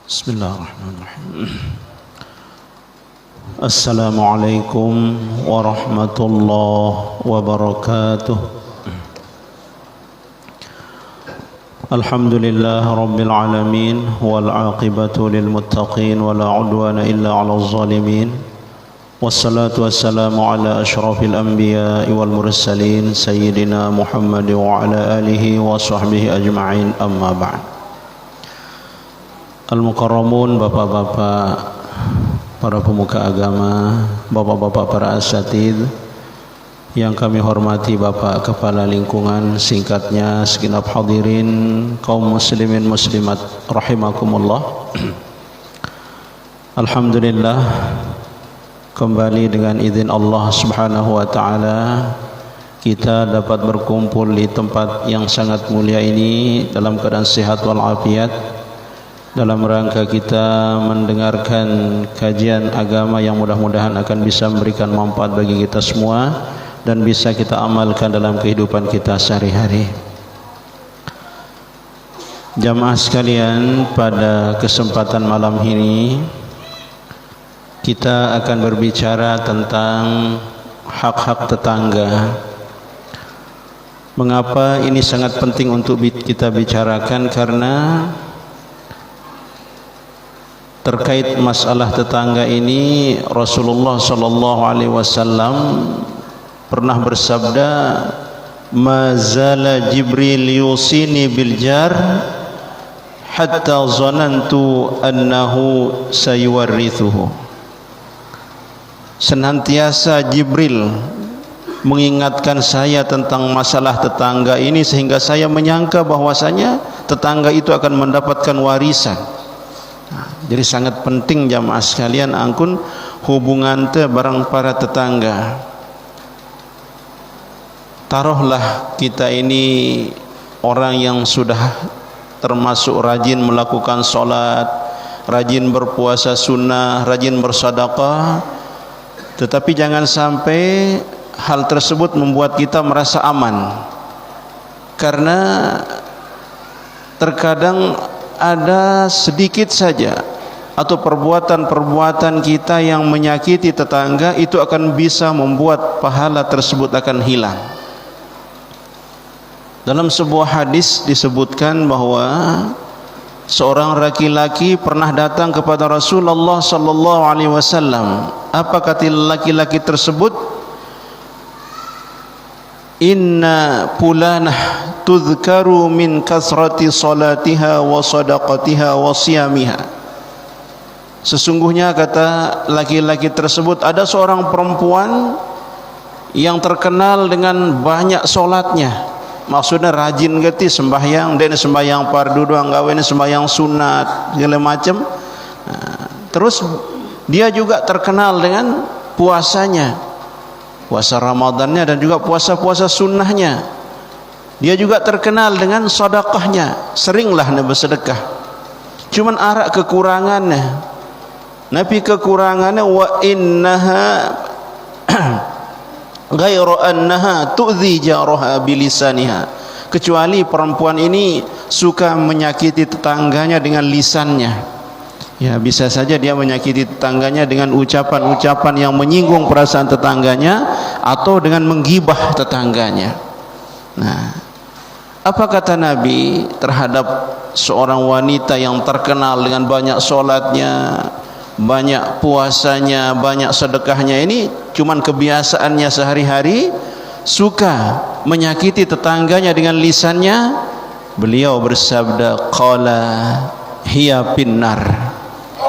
Bismillahirrahmanirrahim. Assalamualaikum warahmatullahi wabarakatuh. Alhamdulillah rabbil alamin wal aqibatu lil muttaqin wala udwana illa 'alal zalimin. Wassalatu wassalamu ala asyrafil anbiya'i wal mursalin sayyidina Muhammad wa ala alihi wa sahbihi ajma'in, amma ba'd. Al-Mukarramun, bapak-bapak para pemuka agama, bapak-bapak para asatidz yang kami hormati, Bapak Kepala Lingkungan, singkatnya segenap hadirin kaum muslimin muslimat rahimakumullah. Alhamdulillah, kembali dengan izin Allah Subhanahu wa taala kita dapat berkumpul di tempat yang sangat mulia ini dalam keadaan sehat walafiat, dalam rangka kita mendengarkan kajian agama yang mudah-mudahan akan bisa memberikan manfaat bagi kita semua dan bisa kita amalkan dalam kehidupan kita sehari-hari. Jamaah sekalian, pada kesempatan malam ini kita akan berbicara tentang hak-hak tetangga. Mengapa ini sangat penting untuk kita bicarakan? Karena terkait masalah tetangga ini Rasulullah sallallahu alaihi wasallam pernah bersabda, "Ma zala Jibril yusini bil jar hatta zanantu annahu sayuwarithuhu." Senantiasa Jibril mengingatkan saya tentang masalah tetangga ini sehingga saya menyangka bahwasanya tetangga itu akan mendapatkan warisan. Jadi sangat penting jamaah sekalian angkun hubungan te barang para tetangga. Taruhlah kita ini orang yang sudah termasuk rajin melakukan sholat, rajin berpuasa sunnah, rajin bersedekah, tetapi jangan sampai hal tersebut membuat kita merasa aman, karena terkadang ada sedikit saja atau perbuatan-perbuatan kita yang menyakiti tetangga itu akan bisa membuat pahala tersebut akan hilang. Dalam sebuah hadis disebutkan bahwa seorang laki-laki pernah datang kepada Rasulullah sallallahu alaihi wasallam. Apa kata laki-laki tersebut? Inna fulanah tudhkaru min kasrati salatiha wa sadaqatiha wa siyamiha. Sesungguhnya kata laki-laki tersebut, ada seorang perempuan yang terkenal dengan banyak solatnya. Maksudnya rajin geti sembahyang, dan sembahyang fardu doang gawe, sembahyang sunat segala macam. Terus dia juga terkenal dengan puasanya, puasa Ramadannya dan juga puasa-puasa sunnahnya. Dia juga terkenal dengan sedekahnya, seringlah dia bersedekah. Cuman arak kekurangannya. Nabi kekurangannya wa innaha ghairu annaha tu'dhi jaraha bilisaniha. Kecuali perempuan ini suka menyakiti tetangganya dengan lisannya. Ya, bisa saja dia menyakiti tetangganya dengan ucapan-ucapan yang menyinggung perasaan tetangganya atau dengan menggibah tetangganya. Nah, apa kata Nabi terhadap seorang wanita yang terkenal dengan banyak sholatnya, banyak puasanya, banyak sedekahnya, ini cuman kebiasaannya sehari-hari, suka menyakiti tetangganya dengan lisannya? Beliau bersabda, qala hiya finnar.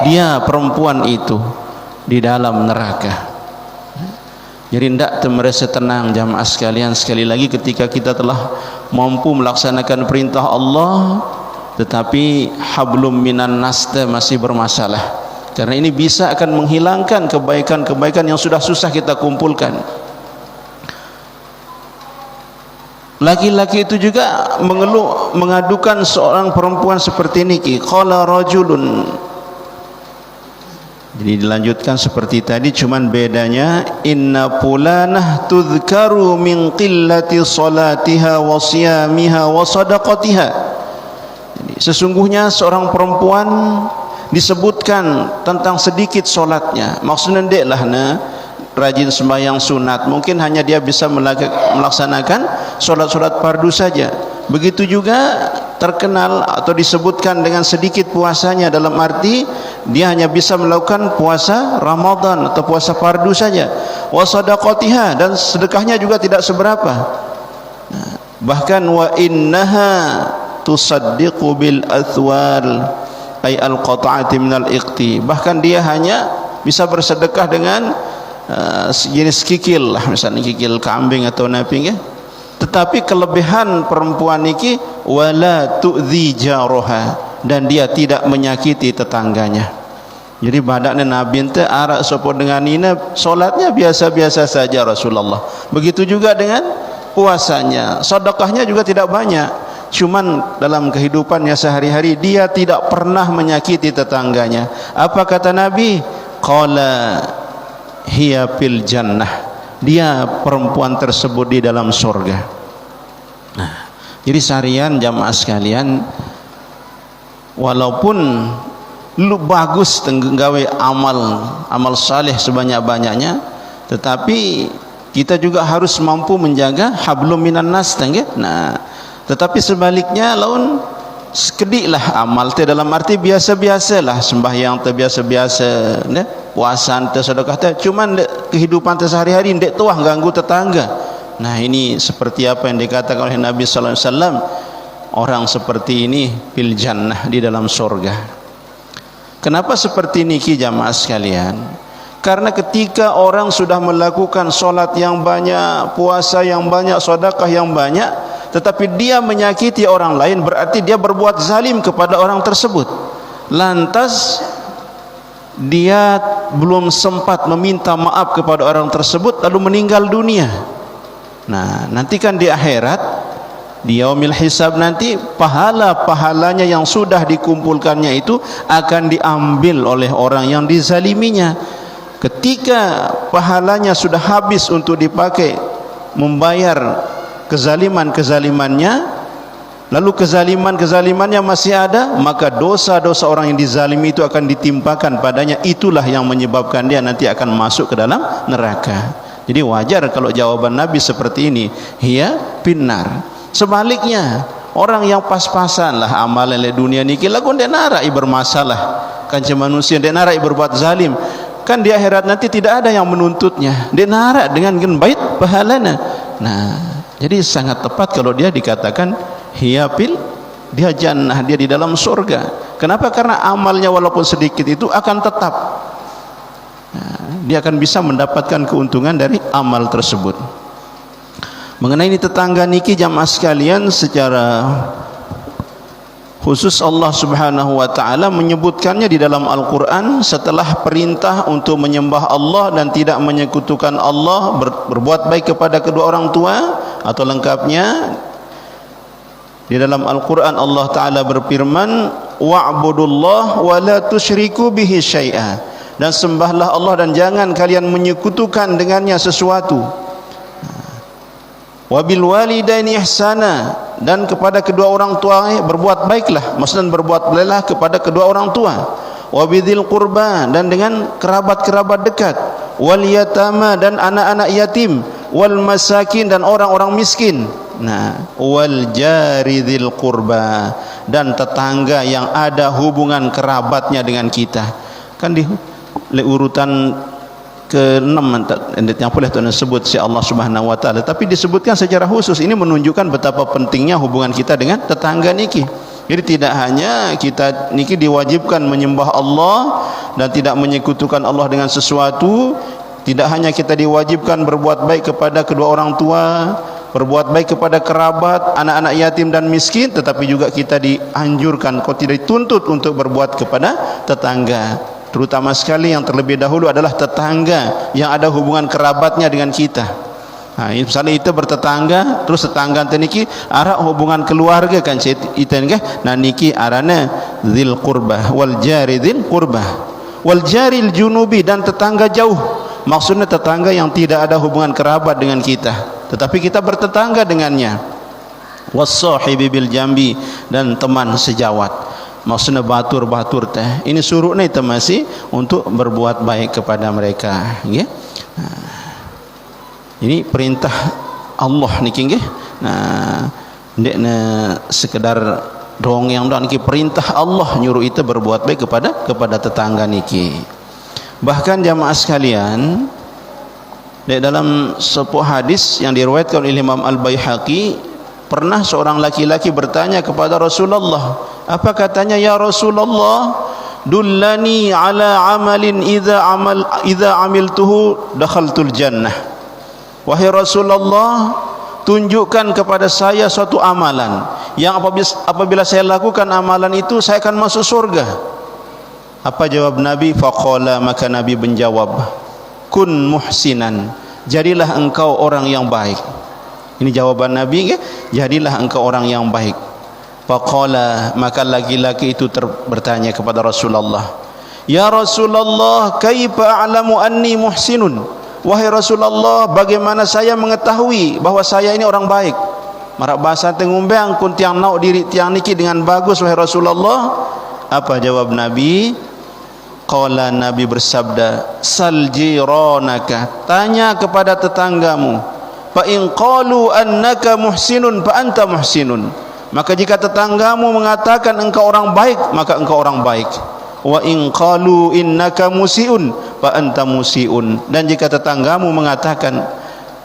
Dia perempuan itu di dalam neraka. Jadi tidak merasa tenang jamaah sekalian. Sekali lagi, ketika kita telah mampu melaksanakan perintah Allah, tetapi hablum minan nas masih bermasalah, karena ini bisa akan menghilangkan kebaikan-kebaikan yang sudah susah kita kumpulkan. Laki-laki itu juga mengadukan seorang perempuan seperti ini. Qala rajulun. Jadi dilanjutkan seperti tadi, cuman bedanya inna fulanah tudhkaru min qillati salatiha wa siyamiha wa sadaqatiha. Jadi sesungguhnya seorang perempuan disebutkan tentang sedikit solatnya, maksudnya ndeklah rajin sembahyang sunat, mungkin hanya dia bisa melaksanakan solat-solat fardu saja. Begitu juga terkenal atau disebutkan dengan sedikit puasanya, dalam arti dia hanya bisa melakukan puasa Ramadan atau puasa fardu saja. Wa sadaqatiha, dan sedekahnya juga tidak seberapa. Bahkan wa innaha tusaddiqu bil athwal ay al qata'ati minal iqti, bahkan dia hanya bisa bersedekah dengan sejenis kikil lah, misalnya kikil kambing atau napi ya. Tetapi kelebihan perempuan niki wala tu'dhi jaroha, dan dia tidak menyakiti tetangganya. Jadi badaknya Nabi ente arak sopo dengan ina, solatnya biasa-biasa saja Rasulullah. Begitu juga dengan puasanya, sedekahnya juga tidak banyak. Cuman dalam kehidupannya sehari-hari dia tidak pernah menyakiti tetangganya. Apa kata Nabi? Qala hiya fil jannah, dia perempuan tersebut di dalam surga. Nah, jadi seharian jamaah sekalian, walaupun lu bagus tenggawe amal saleh sebanyak-banyaknya, tetapi kita juga harus mampu menjaga hablum minan nas tengge. Nah, tetapi sebaliknya laun sekediklah amal teh, dalam arti biasa-biasalah, sembahyang teh biasa-biasa, puasa teh, sedekah teh, cuman kehidupan teh sehari-hari ndek tuah ganggu tetangga. Nah, ini seperti apa yang dikatakan oleh Nabi sallallahu alaihi wasallam, orang seperti ini fil jannah, di dalam surga. Kenapa seperti ini jamaah sekalian? Karena ketika orang sudah melakukan solat yang banyak, puasa yang banyak, sedekah yang banyak, tetapi dia menyakiti orang lain, berarti dia berbuat zalim kepada orang tersebut. Lantas dia belum sempat meminta maaf kepada orang tersebut, lalu meninggal dunia. Nah, nanti kan di akhirat, di yaumil hisab nanti, pahala-pahalanya yang sudah dikumpulkannya itu akan diambil oleh orang yang dizaliminya. Ketika pahalanya sudah habis untuk dipakai membayar kezaliman-kezalimannya, lalu kezaliman-kezalimannya masih ada, maka dosa-dosa orang yang dizalimi itu akan ditimpakan padanya. Itulah yang menyebabkan dia nanti akan masuk ke dalam neraka. Jadi wajar kalau jawaban Nabi seperti ini, hiya finnar. Sebaliknya, orang yang pas-pasan lah amalan di dunia niki lagu ndek narai bermasalah, kan manusia ndek narai berbuat zalim, kan di akhirat nanti tidak ada yang menuntutnya, ndek narai dengan baik pahalana. Nah, jadi sangat tepat kalau dia dikatakan hiya fil, dia jannah, dia di dalam surga. Kenapa? Karena amalnya walaupun sedikit itu akan tetap, dia akan bisa mendapatkan keuntungan dari amal tersebut. Mengenai ini tetangga niki jamaah sekalian, secara khusus Allah Subhanahu wa taala menyebutkannya di dalam Al-Qur'an setelah perintah untuk menyembah Allah dan tidak menyekutukan Allah, berbuat baik kepada kedua orang tua, atau lengkapnya di dalam Al-Qur'an Allah taala berfirman, wa'budullah wa la tusyriku bihi syai'a, dan sembahlah Allah dan jangan kalian menyekutukan dengannya sesuatu. Wabil walidaini ihsana, dan kepada kedua orang tua berbuat baiklah, maksudnya berbuat baiklah kepada kedua orang tua. Wabidil qurba, dan dengan kerabat-kerabat dekat. Wal yatama, dan anak-anak yatim. Wal masakin, dan orang-orang miskin. Nah, wal jaridil qurba, dan tetangga yang ada hubungan kerabatnya dengan kita. Kan di urutan ke-6 yang boleh Tuhan sebut si Allah Subhanahu wa taala, tapi disebutkan secara khusus. Ini menunjukkan betapa pentingnya hubungan kita dengan tetangga niki. Jadi tidak hanya kita niki diwajibkan menyembah Allah dan tidak menyekutukan Allah dengan sesuatu, tidak hanya kita diwajibkan berbuat baik kepada kedua orang tua, berbuat baik kepada kerabat, anak-anak yatim dan miskin, tetapi juga kita dianjurkan, kau tidak dituntut untuk berbuat kepada tetangga. Terutama sekali yang terlebih dahulu adalah tetangga yang ada hubungan kerabatnya dengan kita. Nah, misalnya kita bertetangga, terus tetangga niki arah hubungan keluarga kan kita nggih. Nah niki arana dzil qurbah wal jari dzil qurbah wal jaril junubi, dan tetangga jauh. Maksudnya tetangga yang tidak ada hubungan kerabat dengan kita, tetapi kita bertetangga dengannya. Was sahibi bil jambi, dan teman sejawat. maksudnya batur-batur teh. Ini suruh ni masih untuk berbuat baik kepada mereka, nggih. Ini perintah Allah niki nggih. Nah, ndekna sekedar dongeng dan niki perintah Allah nyuruh kita berbuat baik kepada tetangga niki. Bahkan jamaah sekalian, di dalam sebuah hadis yang diriwayatkan oleh Imam Al-Baihaqi, pernah seorang laki-laki bertanya kepada Rasulullah. Apa katanya? Ya Rasulullah, dullani ala amalin idza amiltuhu dakhaltul jannah. Wahai Rasulullah, tunjukkan kepada saya suatu amalan yang apabila saya lakukan amalan itu saya akan masuk surga. Apa jawab Nabi? Faqala, maka Nabi menjawab, kun muhsinan, jadilah engkau orang yang baik. Ini jawaban Nabi, ya? Jadilah engkau orang yang baik. Faqala, maka laki-laki itu bertanya kepada Rasulullah, ya Rasulullah, kaifa a'lamu anni muhsinun? Wahai Rasulullah, bagaimana saya mengetahui bahwa saya ini orang baik? Marak bahasa tengumbang kun tiang nau diri tiang niki dengan bagus, wahai Rasulullah. Apa jawab Nabi? Qala, Nabi bersabda, sal jiranaka, tanya kepada tetanggamu. Fa in qalu annaka muhsinun fa anta muhsinun, maka jika tetanggamu mengatakan engkau orang baik, maka engkau orang baik. Wa in qalu innaka musiun fa anta musiun, dan jika tetanggamu mengatakan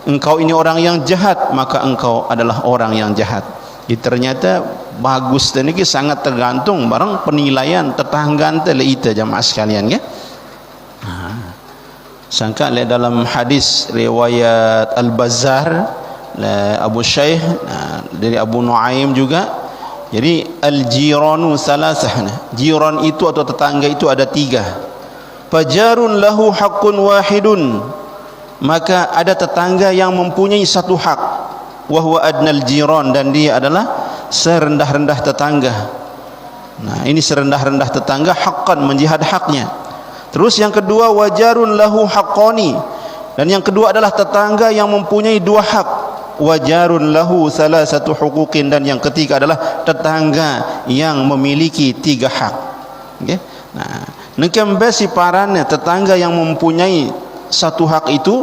engkau ini orang yang jahat, maka engkau adalah orang yang jahat. Jadi ternyata bagus dan ini sangat tergantung barang penilaian tetangga ente le ita jamaah sekalian, ya. Sangka le dalam hadis riwayat Al-Bazzar le Abu Syaikh dari Abu Nuaim juga. Jadi al-jiranu salasah, jiran itu atau tetangga itu ada 3. Fajarun lahu haqqun wahidun, maka ada tetangga yang mempunyai satu hak. Wa huwa adnal jiran, dan dia adalah serendah-rendah tetangga. Nah, ini serendah-rendah tetangga haqqan, menjihad haknya. Terus yang kedua, wajarun lahu haqqani, dan yang kedua adalah tetangga yang mempunyai 2 hak. Wajarun lahu salasatu huquqin, dan yang ketiga adalah tetangga yang memiliki 3 hak. Okey. Nah, nekam basi parane tetangga yang mempunyai 1 hak itu,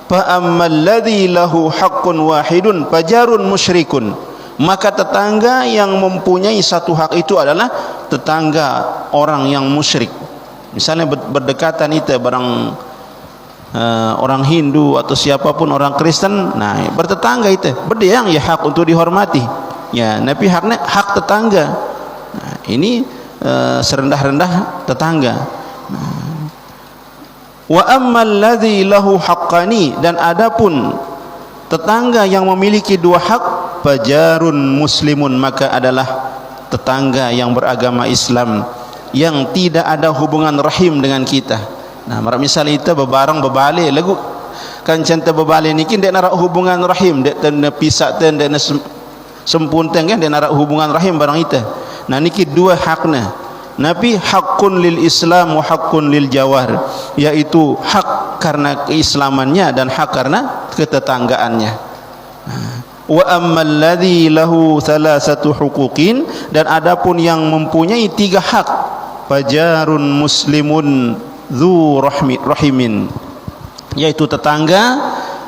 fa ammal ladzi lahu haqqun wahidun fajarun musyrikun, maka tetangga yang mempunyai 1 hak itu adalah tetangga orang yang musyrik. Misalnya berdekatan itu barang orang Hindu atau siapapun orang Kristen, nah bertetangga itu benda yang ya hak untuk dihormati, ya, tapi haknya hak tetangga. Nah, ini serendah-rendah tetangga. Wa ammal ladzi lahu haqqani, dan adapun tetangga yang memiliki 2 hak, fajarun muslimun, maka adalah tetangga yang beragama Islam yang tidak ada hubungan rahim dengan kita. Nah, misal kita bebarang bebalik lagu kan canta bebalik niki ndak narak hubungan rahim, ndak tena pisak ten ndak sempunten kan, ndak narak hubungan rahim barang kita. Nah, niki 2 hakna. Nabi haqqun lil Islam wa haqqun lil jawar, yaitu hak karena keislamannya dan hak karena ketetanggaannya. Wa ammal ladzi lahu thalathatu huquqin, dan adapun yang mempunyai 3 hak, fajarun muslimun dzu rahimin, yaitu tetangga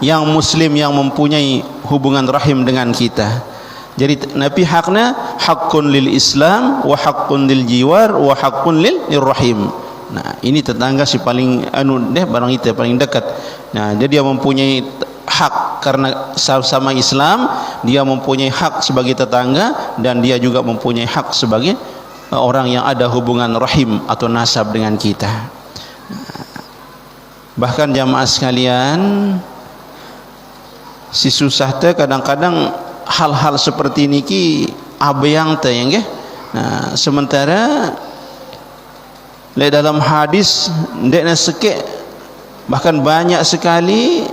yang muslim yang mempunyai hubungan rahim dengan kita. Jadi Nabi haknya haqqun lil Islam wa haqqun lil jiwar wa haqqun lil rahim. Nah, ini tetangga si paling barang itu paling dekat. Nah, jadi dia mempunyai hak karena sama Islam, dia mempunyai hak sebagai tetangga, dan dia juga mempunyai hak sebagai orang yang ada hubungan rahim atau nasab dengan kita. Bahkan jamaah sekalian, si susah teh kadang-kadang hal-hal seperti niki abayang teh yang nggih. Nah, sementara le dalam hadis ndekna sekek, bahkan banyak sekali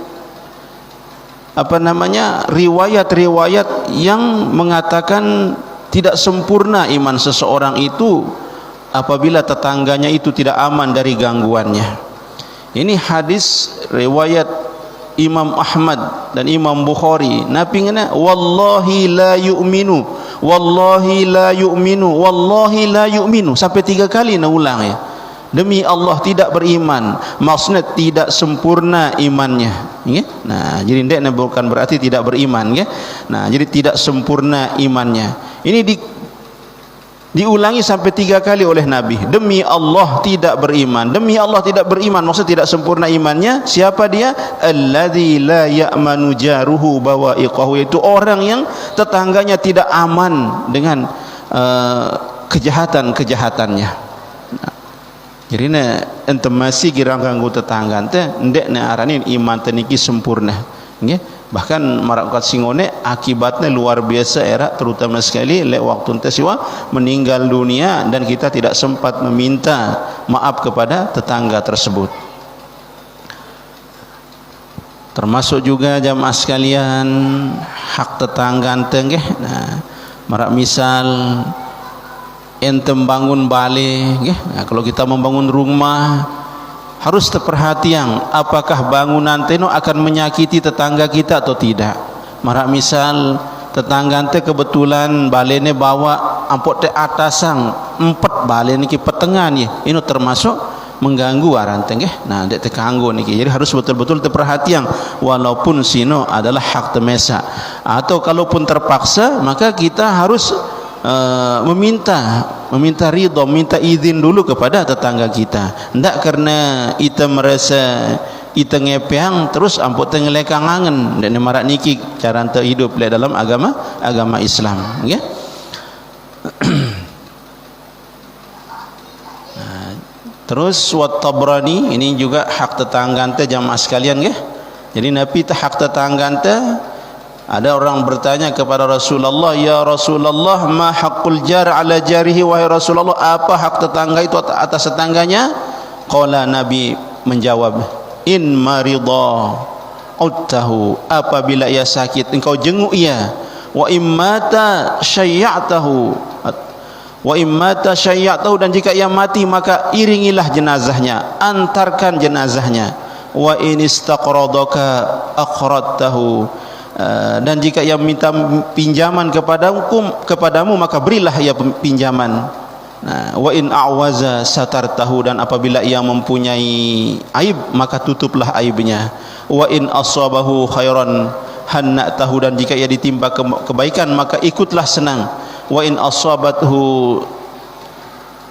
riwayat-riwayat yang mengatakan tidak sempurna iman seseorang itu apabila tetangganya itu tidak aman dari gangguannya. Ini hadis riwayat Imam Ahmad dan Imam Bukhari. Nabi ngana, wallahi la yu'minu wallahi la yu'minu, wallahi la yu'minu, sampai 3 kali nak ulang ya. Demi Allah tidak beriman, maksudnya tidak sempurna imannya ya. Nah, jadi tidak bukan berarti tidak beriman ya. Nah, jadi tidak sempurna imannya. Ini diulangi sampai 3 kali oleh Nabi. Demi Allah tidak beriman, demi Allah tidak beriman, maksudnya tidak sempurna imannya. Siapa dia? Alladzi la ya'manu jaruhu bawa'iqahu, itu orang yang tetangganya tidak aman dengan kejahatan-kejahatannya. Jadi ente masih girang ganggu tetangga ente ndek ne arani iman teniki sempurna nggih. Bahkan marakat singone akibatnya luar biasa era, terutama sekali lek waktu ente siwa meninggal dunia dan kita tidak sempat meminta maaf kepada tetangga tersebut. Termasuk juga jamaah sekalian hak tetangga ente nggih. Nah, marak misal ente membangun balik ya. Nah, kalau kita membangun rumah harus terperhatian apakah bangunan teno akan menyakiti tetangga kita atau tidak. Marak misal tetangga ente kebetulan balene bawa ampot te atasan 4 bale niki petengan ya, ini termasuk mengganggu arante nggih. Nah, dek terganggu niki. Jadi harus betul-betul terperhatian walaupun sino adalah hak temesa, atau kalaupun terpaksa maka kita harus meminta ridho, minta izin dulu kepada tetangga kita. Ndak karena kita merasa kita ngepeang terus ampun tengelekang angen dan marak niki cara ente hidup dalam agama Islam nggih. Terus wat Tabrani ini juga hak tetangga ente jamaah sekalian nggih. Jadi Nabi teh hak tetangga ente. Ada orang bertanya kepada Rasulullah, ya Rasulullah, ma haqqul jar ala jarihi, wahai Rasulullah, apa hak tetangga itu atas tetangganya? Qala, Nabi menjawab, in marida uttahu, apabila ia sakit engkau jenguk ia, wa immata syayya'tahu, wa immata syayya'tahu, dan jika ia mati maka iringilah jenazahnya, antarkan jenazahnya, wa in istaqradaka aqradtahu, dan jika ia minta pinjaman kepadamu maka berilah ia pinjaman. Nah, wa in a'waza satartahu, dan apabila ia mempunyai aib maka tutuplah aibnya. Wa in asabahu khairan hanna'tahu, dan jika ia ditimpa kebaikan maka ikutlah senang. Wa in asabathu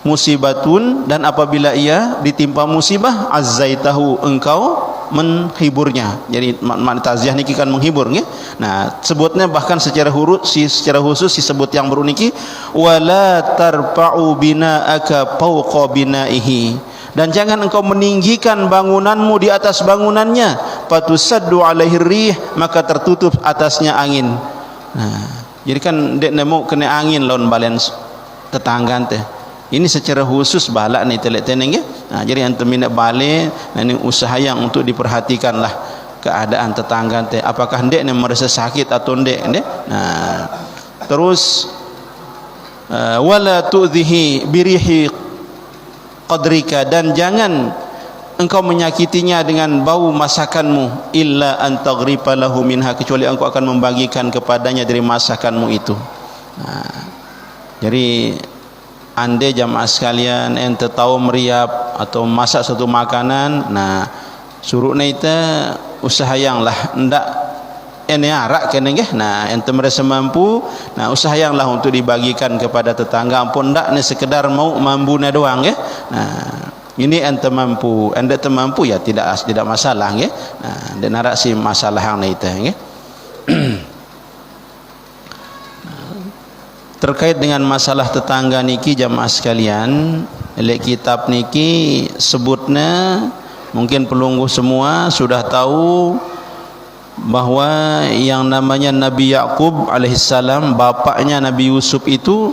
musibatun, dan apabila ia ditimpa musibah azzaitahu, engkau menghiburnya. Jadi makna taziah niki kan menghibur nggih. Nah, sebutnya bahkan secara khusus disebut yang baru niki wala tarfa'u bina'aka fawqa binaihi, dan jangan engkau meninggikan bangunanmu di atas bangunannya, fatusaddu alaihi rih, maka tertutup atasnya angin. Nah, jadi kan dek nemu kena angin lawan balen tetangga teh. Ini secara khusus balak ni telek-telek ya. Nah, jadi antum minat balik, nah ini usaha yang untuk diperhatikanlah keadaan tetangga teh. Apakah ndek ni merasa sakit atau ndek? Nah, terus wala tu'dhihi birihi qadrika, dan jangan engkau menyakitinya dengan bau masakanmu, illa an taghrifa lahu minha, kecuali engkau akan membagikan kepadanya dari masakanmu itu. Nah, jadi andai jamaah sekalian ente tahu meriap atau masak satu makanan, nah suruhnya itu usaha yang lah ndak ene arak kene nggih. Nah, ente merasa mampu, nah usaha yang lah untuk dibagikan kepada tetangga, ampun ndak ne sekedar mau mambune doang nggih. Nah, ini ente mampu, ente mampu ya tidak masalah nggih. Nah, dan arak si masalah yang itu nggih. Terkait dengan masalah tetangga niki jamaah sekalian, lek kitab niki sebutnya mungkin pelunggu semua sudah tahu bahwa yang namanya Nabi Yakub alaihissalam, bapaknya Nabi Yusuf itu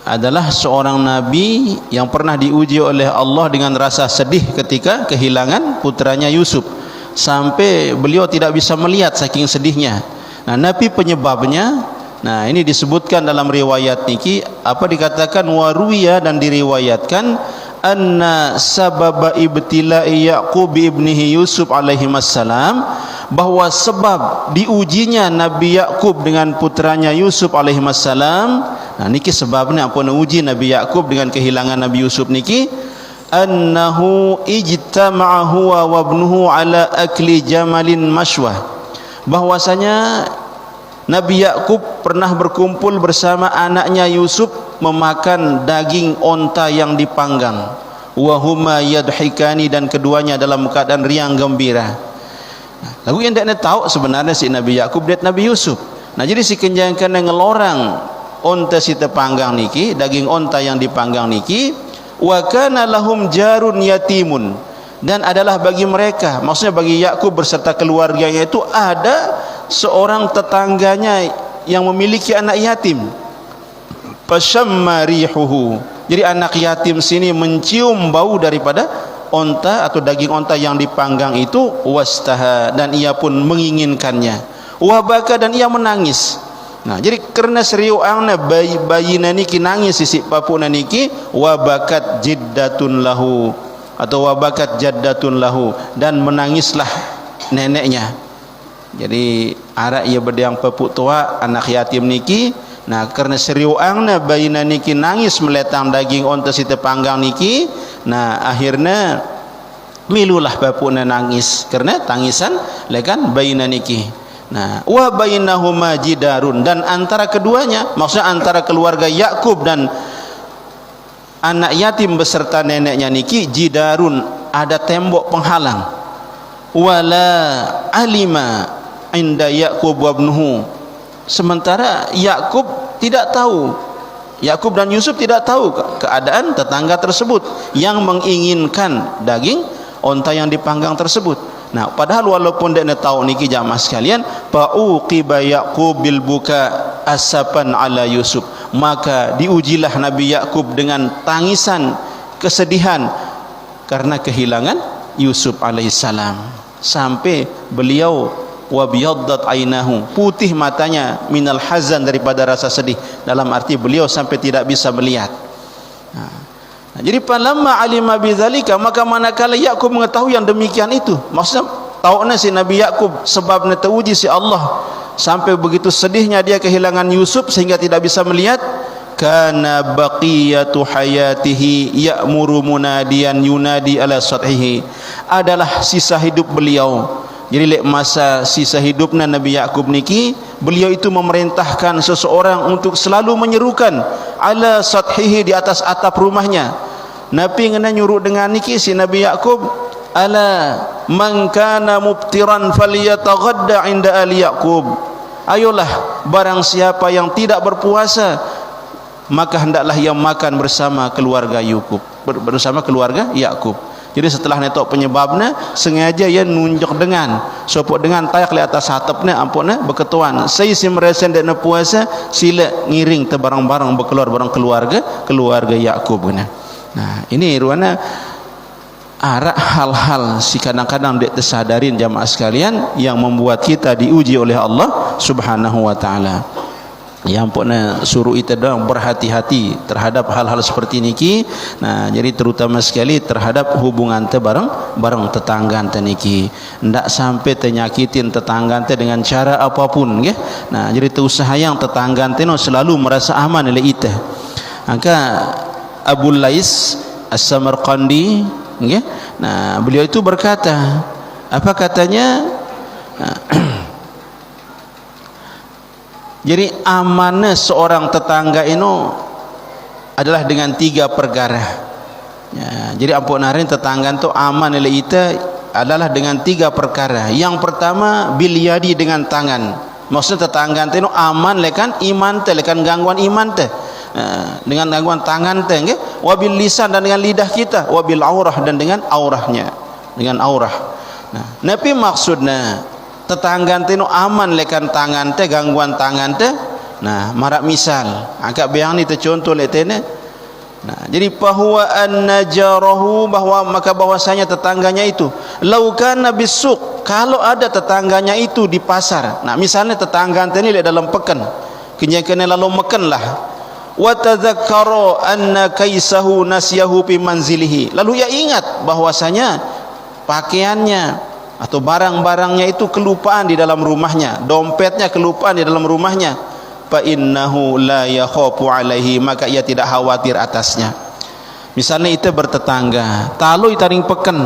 adalah seorang nabi yang pernah diuji oleh Allah dengan rasa sedih ketika kehilangan putranya Yusuf, sampai beliau tidak bisa melihat saking sedihnya. Nah, Nabi penyebabnya, nah ini disebutkan dalam riwayat niki, apa dikatakan waruya, dan diriwayatkan anna sababa ibtila'i Yaqub ibnihi Yusuf alaihi wassalam, bahwa sebab diujinya Nabi Yaqub dengan putranya Yusuf alaihi wassalam. Nah niki sebabnya apa uji Nabi Yaqub dengan kehilangan Nabi Yusuf niki, annahu ijtama'a huwa wa ibnuhu ala akli jamalin mashwah, bahwasanya Nabi Yaqub pernah berkumpul bersama anaknya Yusuf memakan daging onta yang dipanggang. Wa huma yadhikani, dan keduanya dalam keadaan riang gembira. Lagu yang tidak tahu sebenarnya si Nabi Yaqub dan Nabi Yusuf. Nah jadi si kenjangkan ngelorang onta si tepanggang niki, daging onta yang dipanggang niki, wa kana lahum jarun yatimun, dan adalah bagi mereka, maksudnya bagi Yaqub berserta keluarganya itu ada seorang tetangganya yang memiliki anak yatim. Fashamma rihuhu, jadi anak yatim sini mencium bau daripada onta atau daging onta yang dipanggang itu, wastaha, dan ia pun menginginkannya, wabaka, dan ia menangis. Nah jadi kerana seriuangna bayi niki nangis sisi papuna niki, wabakat jiddatun lahu atau wabakat jaddatun lahu, dan menangislah neneknya. Jadi arak ia berdiang pepuk tua anak yatim niki. Nah kerana seriuangna bayi niki nangis meletang daging onta si tepanggang niki. Nah akhirnya milulah bapuna nangis kerana tangisan lekan bayi niki. Nah wa bainahuma jidarun, dan antara keduanya, maksudnya antara keluarga Yaqub dan anak yatim beserta neneknya niki, jidarun, ada tembok penghalang. Wala alima inda Yaqub wa ibnuhu, sementara Yaqub tidak tahu, Yaqub dan Yusuf tidak tahu keadaan tetangga tersebut yang menginginkan daging onta yang dipanggang tersebut. Nah padahal walaupun dia tahu niki jamaah sekalian, fauqiba Yaqub bil buka asapan ala Yusuf, maka diujilah Nabi Yaqub dengan tangisan kesedihan karena kehilangan Yusuf alaihissalam, sampai beliau wabiyaddat ainahu, putih matanya, minal hazan, daripada rasa sedih, dalam arti beliau sampai tidak bisa melihat. Jadi falamma alima bidzalika, maka manakala Yaqub mengetahui yang demikian itu, maksudnya tahunya si Nabi Yaqub sebabnya teruji si Allah sampai begitu sedihnya dia kehilangan Yusuf sehingga tidak bisa melihat, kana baqiyatu hayatihi ya'muru munadiyan yunadi ala sathihi, adalah sisa hidup beliau. Jadi lek masa sisa hidupnya Nabi Yaqub niki, beliau itu memerintahkan seseorang untuk selalu menyerukan ala sathihi, di atas atap rumahnya. Nabi ngena nyuruh dengan niki si Nabi Yaqub, ala man kana mubtiran falyataghadda inda ali Yaqub, ayolah barang siapa yang tidak berpuasa maka hendaklah ia makan bersama keluarga Yaqub, bersama keluarga Yaqub. Jadi setelah netok penyebabnya, sengaja ia nunjuk dengan sopok dengan tayak di atas atapnya, ampun berketuan saya si merasa tidak puasa, sila ngiring te barang-barang berkeluar barang keluarga Yaqub. Nah ini ruana arak hal-hal si kadang-kadang dek tersadarin jamaah sekalian yang membuat kita diuji oleh Allah Subhanahu wa taala. Yang pokoknya suruh kita dong berhati-hati terhadap hal-hal seperti niki. Nah jadi terutama sekali terhadap hubungan te bareng tetangga te niki, ndak sampai tenyakitin tetangga te dengan cara apapun nggih. Nah jadi tu usaha yang tetangga te no selalu merasa aman oleh kita. Maka Abu Lais As-Samarqandi nggih, nah beliau itu berkata, apa katanya, jadi amanah seorang tetangga itu adalah dengan 3 perkara. Ya, jadi ampun narin tetangga itu aman oleh kita adalah dengan 3 perkara. Yang pertama bilyadi, dengan tangan. Maksudnya tetangga itu aman lekan iman te, lekan gangguan iman te. Dengan gangguan tangan te, nggih, wabil lisan, dan dengan lidah kita, wabil aurah, dan dengan aurahnya, dengan aurah. Nah, napi maksudnya tetangga te aman lekan tangan te, gangguan tangan te. Nah marak misal agak bayang ni tercontoh lek tene. Nah jadi bahwa an-najarahu, bahwa maka bahwasanya tetangganya itu laukana bisuk, kalau ada tetangganya itu di pasar. Nah misalnya tetangga te ni lek dalam pekan, kenyakan lalu makan lah, wa tadzakkara anna kaisahu nasyahu fi manzilihi. Lalu ia ingat bahwasanya pakaiannya atau barang-barangnya itu kelupaan di dalam rumahnya, dompetnya kelupaan di dalam rumahnya. Fa innahu la yakhafu alaihi, maka ia tidak khawatir atasnya. Misalnya itu bertetangga, talui taring peken,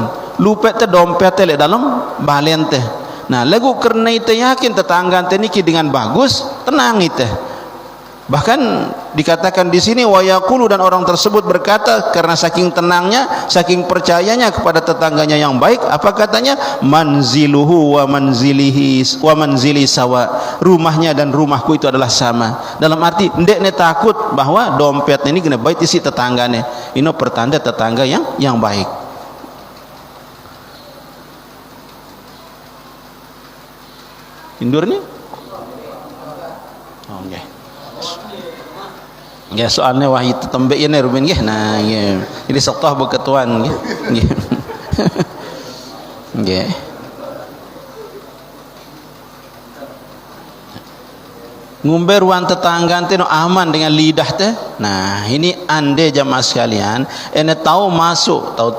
lupa te dompet te dalam balen teh. Nah, lagu karena itu yakin tetangga te niki dengan bagus, tenang itu. Bahkan dikatakan di sini wa yaqulu, dan orang tersebut berkata karena saking tenangnya, saking percayanya kepada tetangganya yang baik, apa katanya? Manziluhu wa manzilihi wa manzili sawa. Rumahnya dan rumahku itu adalah sama. Dalam arti ndekne takut bahwa dompetnya ini kena baik isi tetanggane. Ini pertanda tetangga yang baik. Indur ni? Oh, okay. Ya, soalnya wahyu tembek ini Ruben nggih. Nah, nggih. Jadi sektah berketuan nggih. Nggih. Nggih. Ngumbe ruang tetangga teh no aman dengan lidah teh. Nah, ini ande jamaah sekalian, ene tahu masuk, tahu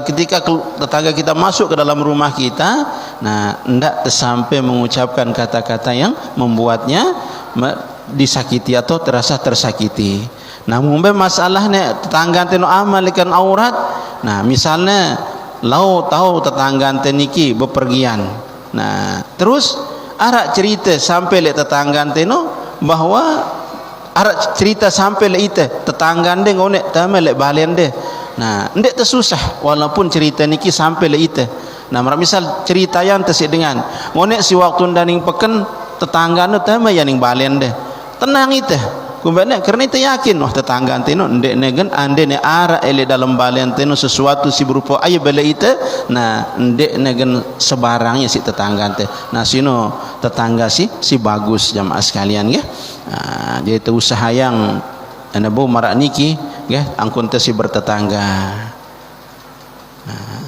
ketika tetangga kita masuk ke dalam rumah kita, nah, ndak sampai mengucapkan kata-kata yang membuatnya disakiti atau terasa tersakiti. Nah, mungkin masalahnya tetangga teno amalikan aurat. Nah, misalnya lau tahu tetangga niki bepergian. Nah, terus arak cerita sampai le tetangga teno bahwa arak cerita sampai le ite tetangga ndeng ngonek tame le balen de. Nah, ndek tersusah walaupun cerita niki sampai le ite. Nah, misal cerita yang tesik dengan ngonek si waktu ndaning peken tetangga nu tame yang balen de. Tenang itu kumbane karena itu yakin wah tetangga anteno ndek negen ande ne ara ele dalam balen anteno sesuatu si berupa ayo bela itu. Nah, ndek negen sebarangnya si tetangga ante. Nah, sino tetangga si bagus jamaah sekalian ya. Nah, jadi itu usaha yang anabu marak niki ya angkun teh si bertetangga. Nah,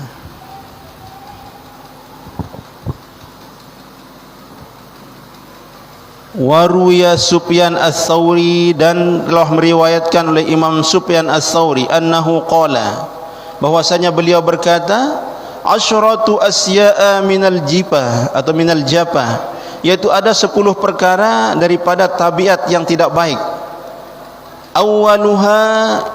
Waruya Sufyan Ats-Tsauri, dan telah meriwayatkan oleh Imam Sufyan Ats-Tsauri annahu qala, bahwasanya beliau berkata, asyratu asya'a minal jipah atau minal japah, yaitu ada 10 perkara daripada tabiat yang tidak baik. Awaluha,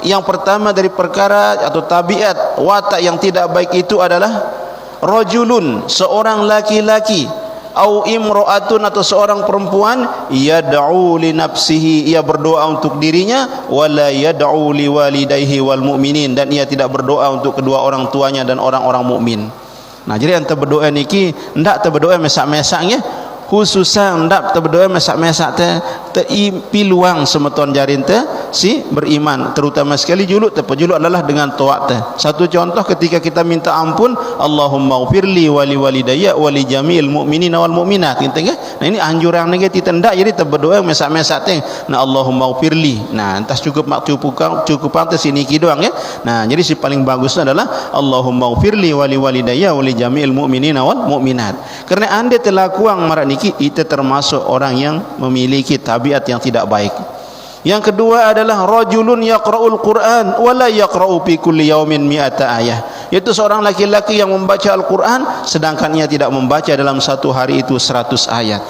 yang pertama dari perkara atau tabiat watak yang tidak baik itu adalah rajulun, seorang laki-laki, au imra'atun, atau seorang perempuan, yad'u li nafsihi, ia berdoa untuk dirinya, wala yad'u li walidayhi wal mu'minin, dan ia tidak berdoa untuk kedua orang tuanya dan orang-orang mukmin. Nah, jadi ente berdoa niki ndak te berdoa mesak-mesak nggih, khususan ndak te berdoa mesak-mesak te piluang semeton jarin te si beriman, terutama sekali juluk te juluk adalah dengan taat te. Satu contoh ketika kita minta ampun, Allahumma ghfirli wa li walidayya wa li jami'il mu'minina wal mu'minat, gitu kan. Nah, ini anjuran negatif tendak, jadi te berdoa mesak-mesak te. Nah, Allahumma ghfirli. Nah, entas cukup te sini ki doang ya. Nah, jadi si paling bagusnya adalah Allahumma ghfirli wa li walidayya wa li jami'il mu'minina wal mu'minat. Karena anda telah kuang marak niki, itu termasuk orang yang memiliki tabiat yang tidak baik. Yang kedua adalah rajulun yaqra'ul Qur'an wa la yaqra'u fi kulli yaumin mi'ata ayah, yaitu seorang laki-laki yang membaca Al-Qur'an sedangkan ia tidak membaca dalam satu hari itu 100 ayat.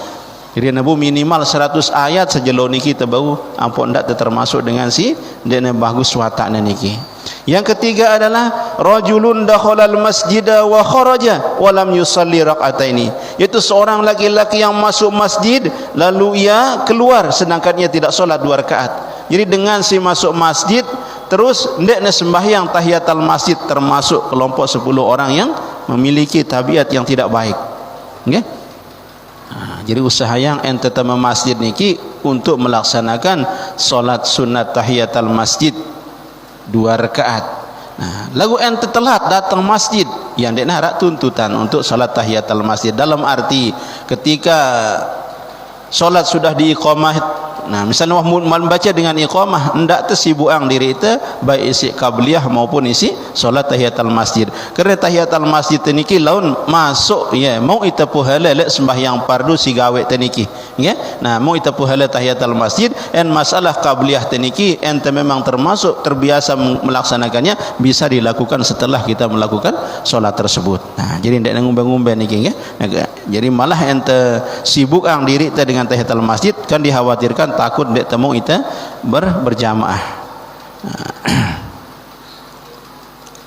Jadi nabu minimal 100 ayat sejelo niki tebau ampun ndak termasuk dengan si dene bagus watakna niki. Yang ketiga adalah rajulun dakhalal masjida wa kharaja wa lam yusalli rak'ataini, yaitu seorang laki-laki yang masuk masjid lalu ia keluar sedangkan ia tidak salat 2 rakaat. Jadi dengan si masuk masjid terus ndekne sembahyang tahiyatul masjid, termasuk kelompok 10 orang yang memiliki tabiat yang tidak baik. Nggih? Nah, jadi usaha yang ente tama masjid niki untuk melaksanakan salat sunat tahiyatul masjid 2 rakaat. Nah, lagu ente telat datang masjid, yang dekna rak tuntutan untuk salat tahiyatul masjid, dalam arti ketika salat sudah diiqamah Nah, misalnya membaca dengan iqamah, hendak tersibuang diri itu baik isi qabliyah maupun isi solat tahiyatul masjid. Kerana tahiyatul masjid teniki laun masuk ya, mau itu pahala lek sembahyang fardu si gawe teniki ya. Nah, mau itu pahala tahiyatul masjid en masalah qabliyah teniki ente memang termasuk terbiasa melaksanakannya, bisa dilakukan setelah kita melakukan solat tersebut. Nah, jadi ndak ngumbe-ngumbe niki ya. Jadi malah ente sibuk ang diri kita dengan tahiyatul masjid kan dikhawatirkan takut dek temu kita berjamaah.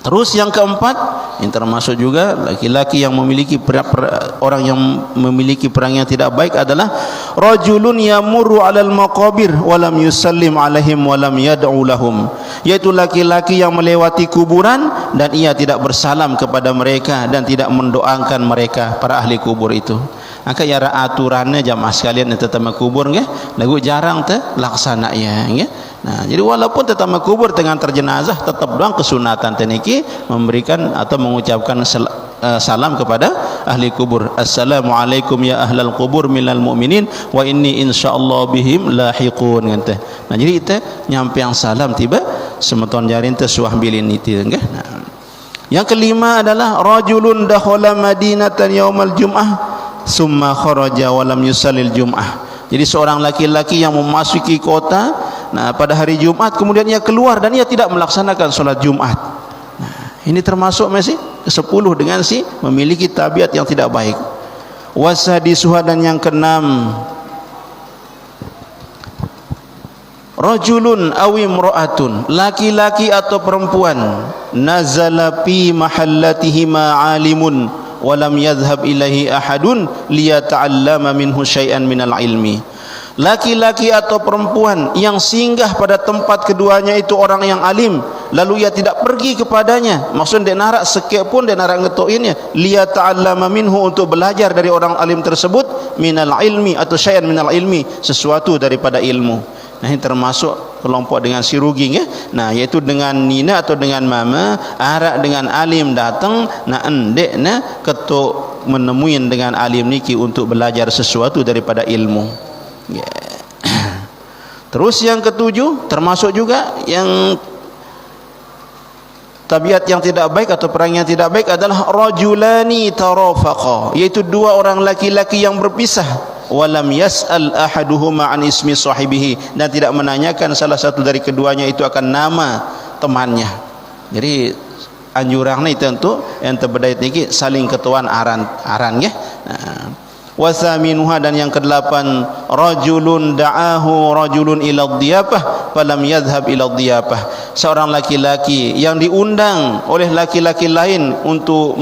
Terus yang keempat, yang termasuk juga laki-laki yang memiliki orang yang memiliki perang yang tidak baik adalah rajulun yamurru 'alal maqabir wa lam yusallim 'alaihim wa lam yad'u lahum, yaitu laki-laki yang melewati kuburan dan ia tidak bersalam kepada mereka dan tidak mendoakan mereka, para ahli kubur itu. Maka ya aturannya jamaah sekalian tetama kubur nggih, lagu jarang laksana ya nggih. Nah, jadi walaupun tetama kubur dengan terjenazah tetap doang kesunatan teniki memberikan atau mengucapkan salam kepada ahli kubur. Assalamualaikum ya ahlal kubur minal mu'minin wa inni insyaallah bihim lahiqun ngante. Nah, jadi itu nyampeang salam tiba semeton jarin teh suah bilin itu nggih. Nah, yang kelima adalah rajulun dakhala madinatan yaumal jum'ah summa kharaja wa lam yusallil jum'ah. Jadi seorang laki-laki yang memasuki kota pada hari Jumat kemudian ia keluar dan ia tidak melaksanakan solat Jumat. Nah, ini termasuk masih ke-10 dengan si memiliki tabiat yang tidak baik. Wasadisuha, dan yang keenam, rajulun aw imra'atun, laki-laki atau perempuan, nazala fi mahallatihi ma'alimun walam yadhhab ilaihi ahadun liyata'allama minhu syai'an minal ilmi. Laki-laki atau perempuan yang singgah pada tempat keduanya itu orang yang alim, lalu ia tidak pergi kepadanya, maksud dia narak sekek pun dia narak ngetoinnya, liyata'allama minhu, untuk belajar dari orang alim tersebut, minal ilmi atau syai'an minal ilmi, sesuatu daripada ilmu. Nah, ini termasuk kelompok dengan sirugi ya. Nah, yaitu dengan nina atau dengan mama arak dengan alim datang na endek na ketuk menemuin dengan alim niki untuk belajar sesuatu daripada ilmu. Yeah. Terus yang ketujuh, termasuk juga yang tabiat yang tidak baik atau perang yang tidak baik adalah rajulani tarafaqa, yaitu dua orang laki-laki yang berpisah, walam yas'al ahaduhuma an ismi sahibihi, dan tidak menanyakan salah satu dari keduanya itu akan nama temannya. Jadi anjurannya itu untuk yang terbedait niki saling ketuan aran ya. Nah, wasaminuha, dan yang kedelapan, rajulun da'ahu rajulun ila dhiyafah falam yadhhab ila dhiyafah, seorang laki-laki yang diundang oleh laki-laki lain untuk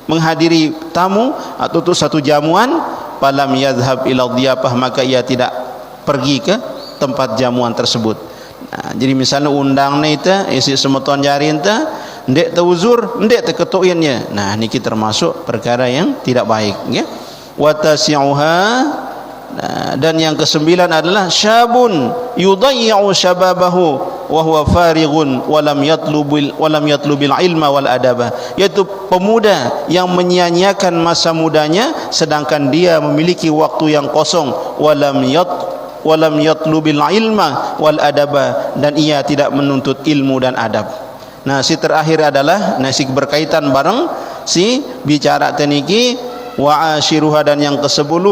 menghadiri tamu atau untuk satu jamuan, falam yadhhab ila dhiyafah, maka ia tidak pergi ke tempat jamuan tersebut. Nah, jadi misalnya undangnya itu isi semeton jarin tu ndek tauzur, ndek teketuinnya. Nah, niki termasuk perkara yang tidak baik ya. Watasi'uha, dan yang kesembilan adalah syabun yudayyi'u syababahu wa huwa farighun wa lam yatlubil ilma wal adaba, yaitu pemuda yang menyia-nyiakan masa mudanya sedangkan dia memiliki waktu yang kosong, wa lam yatlubil ilma wal adaba, dan ia tidak menuntut ilmu dan adab. Nah, si terakhir adalah nasi berkaitan bareng si bicara teniki, wa ashiruha, dan yang ke-10,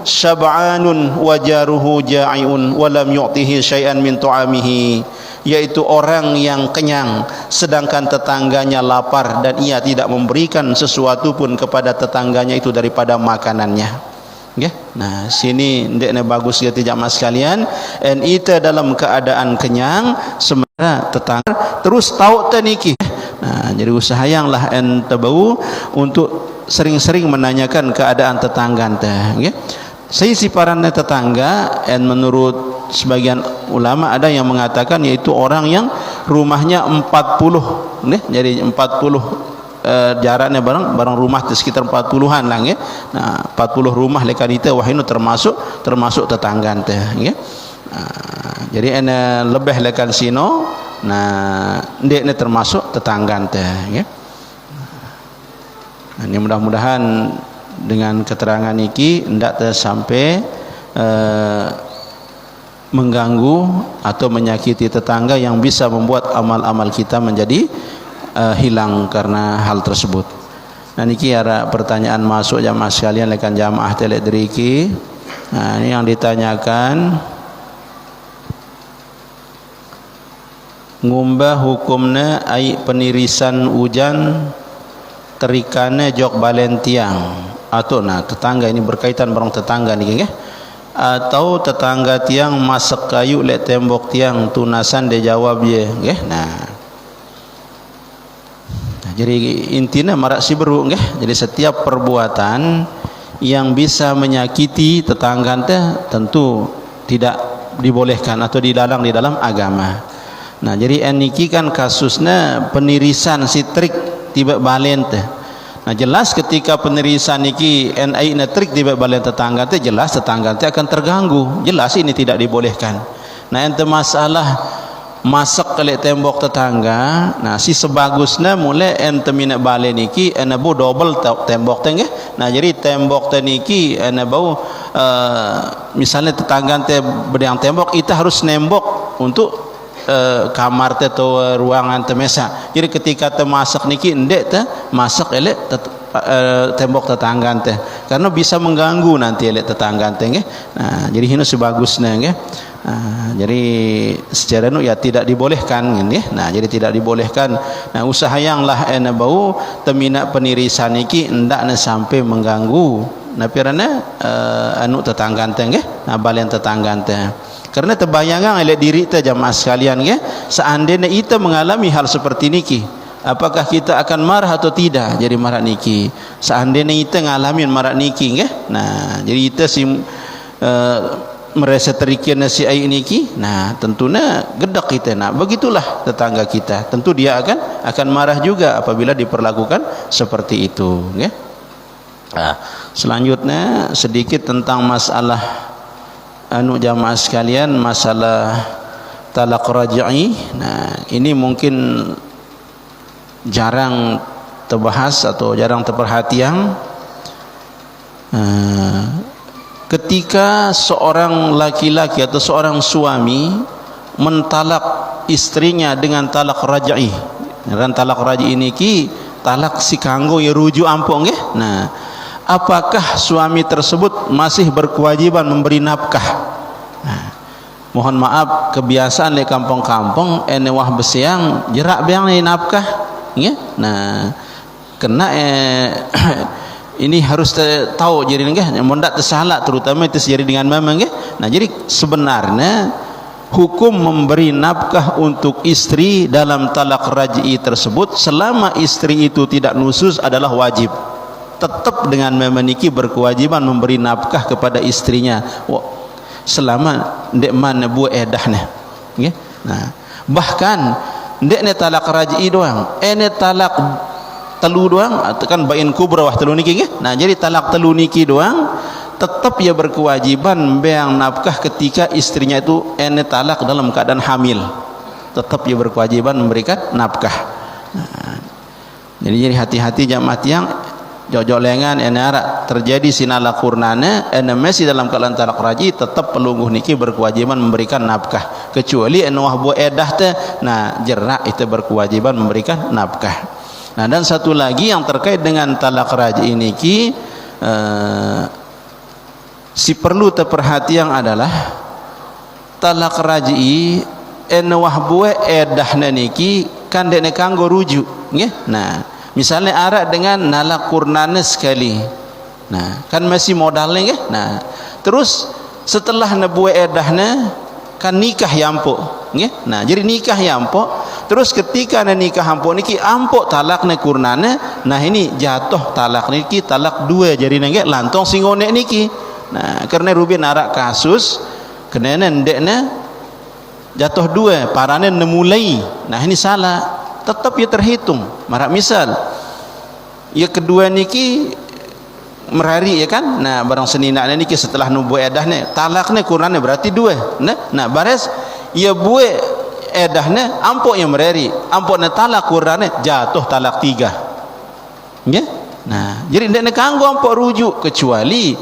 syab'anun wa jaruhu ja'iun wa lam yu'tihi syai'an min tu'amihi, yaitu orang yang kenyang sedangkan tetangganya lapar dan ia tidak memberikan sesuatu pun kepada tetangganya itu daripada makanannya. Okay? Nah, sini ndeknya bagus ya jamaah sekalian, dan itu dalam keadaan kenyang sementara tetangga terus tahu teniki. Nah, jadi usahayanglah ente bau untuk sering-sering menanyakan keadaan tetangga ente ya. Saya siparannya tetangga, dan menurut sebagian ulama ada yang mengatakan yaitu orang yang rumahnya 40 nih, jadi 40 jaraknya barang rumah sekitar 40-an lah ya. Nah, 40 rumah lekan itu wah ini termasuk tetangga ente ya. Nah, jadi ene lebih lekan sino. Nah, ndek ini termasuk tetangga ente ya. Nah, ini mudah-mudahan dengan keterangan iki ndak sampai mengganggu atau menyakiti tetangga yang bisa membuat amal-amal kita menjadi hilang karena hal tersebut. Nah niki ada pertanyaan masuk jamaah sekalian lekan jamaah teledriki. Nah ini yang ditanyakan, ngumbah hukumna ai penirisan hujan terikane jok balen tiang atau nah tetangga, ini berkaitan barang tetangga nih atau tetangga tiang masak kayu lek tembok tiang tunasan dia jawab ye nah jadi intinya marak si beru jadi setiap perbuatan yang bisa menyakiti tetangga tentu tidak dibolehkan atau dilarang di dalam agama. Nah jadi niki kan kasusnya penirisan si trik tiba balen teh. Nah jelas ketika penirisan niki NI na trik tiba balen tetangga teh, jelas tetangga teh akan terganggu, jelas ini tidak dibolehkan. Nah ente masalah masak kali tembok tetangga, nah si sebagusnya mulai ente mina balen niki ene bu double tembok teh. Nah jadi tembok teh niki ene bau misalnya tetangga teh bedang tembok itu harus nembok untuk kamar teh atau ruangan teh mesa. Jadi ketika teh masak niki endek teh masak elek tembok tetangga teh karena bisa mengganggu nanti elek tetangga teh nggih. Nah jadi hino sebagusnya nggih. Jadi secara nu ya tidak dibolehkan nggih. Nah jadi tidak dibolehkan. Nah usaha yang lah ena bau temina penirisan niki endakna sampai mengganggu nah pirana anu tetangga teh nggih. Nah balen tetangga teh. Karena terbayangkan oleh diri kita jamaah sekalian ya, seandainya kita mengalami hal seperti niki, apakah kita akan marah atau tidak? Jadi marah niki. Seandainya kita ngalamin marah niki ya. Nah, jadi kita si merasa terikian si ai niki. Nah, tentunya gedak kita. Nah, begitulah tetangga kita. Tentu dia akan marah juga apabila diperlakukan seperti itu ya. Nah, selanjutnya sedikit tentang masalah anu jamaah sekalian, masalah talak raj'i. Nah ini mungkin jarang terbahas atau jarang terperhatian. Ketika seorang laki-laki atau seorang suami mentalak istrinya dengan talak raj'i, dan talak raj'i ini ki talak si kanggo ya rujuk ampung nggih. Nah apakah suami tersebut masih berkewajiban memberi nafkah? Nah, mohon maaf kebiasaan di kampung-kampung ene wah besiang jerak beang ni nafkah ya. Nah kena ini harus tahu jadi nggih mondak tersalah terutama itu jadi dengan mama nggih. Nah jadi sebenarnya hukum memberi nafkah untuk istri dalam talak raj'i tersebut selama istri itu tidak nusus adalah wajib. Tetap dengan memeniki berkewajiban memberi nafkah kepada istrinya selama ndek mana buat edahnya nggih. Nah bahkan ndek ne talak raj'i doang ene talak telu doang atau kan bain kubra wah telu niki nggih. Nah jadi talak telu niki doang tetap ia berkewajiban beang nafkah ketika istrinya itu ene talak dalam keadaan hamil, tetap ia berkewajiban memberikan nafkah. Nah, jadi hati-hati jamaah tiang jojok lengan enara terjadi sinala kurnana ena masih dalam keadaan talak raj'i tetap pelungguh niki berkewajiban memberikan nafkah kecuali ena wah buat edah teh nah jerak itu berkewajiban memberikan nafkah. Nah dan satu lagi yang terkait dengan talak raj'i niki si perlu terperhatian adalah talak raj'i ena wah buat edahna niki kan dene kanggo rujuk nggih. Nah misalnya arak dengan nalak kurnana sekali, nah kan masih modalnya ya. Nah terus setelah nabuat edahnya kan nikah yampok ya. Nah jadi nikah yampok terus ketika nikah yampok niki ampok talak ne kurnana, nah ini jatuh talak niki talak dua jadi nengge lantong singone niki. Nah karena rubin arak kasus kenene ndekne jatuh dua parane nemulai, nah ini salah tetap ya terhitung. Marak misal ya kedua niki merari ya kan. Nah barang senina niki setelah nubu edahnya talaknya kurangnya berarti dua. Nah bares ya buat edahnya ampok yang merari ampoknya talak kurangnya jatuh talak tiga ya. Nah jadi ndekne kanggo ampok rujuk kecuali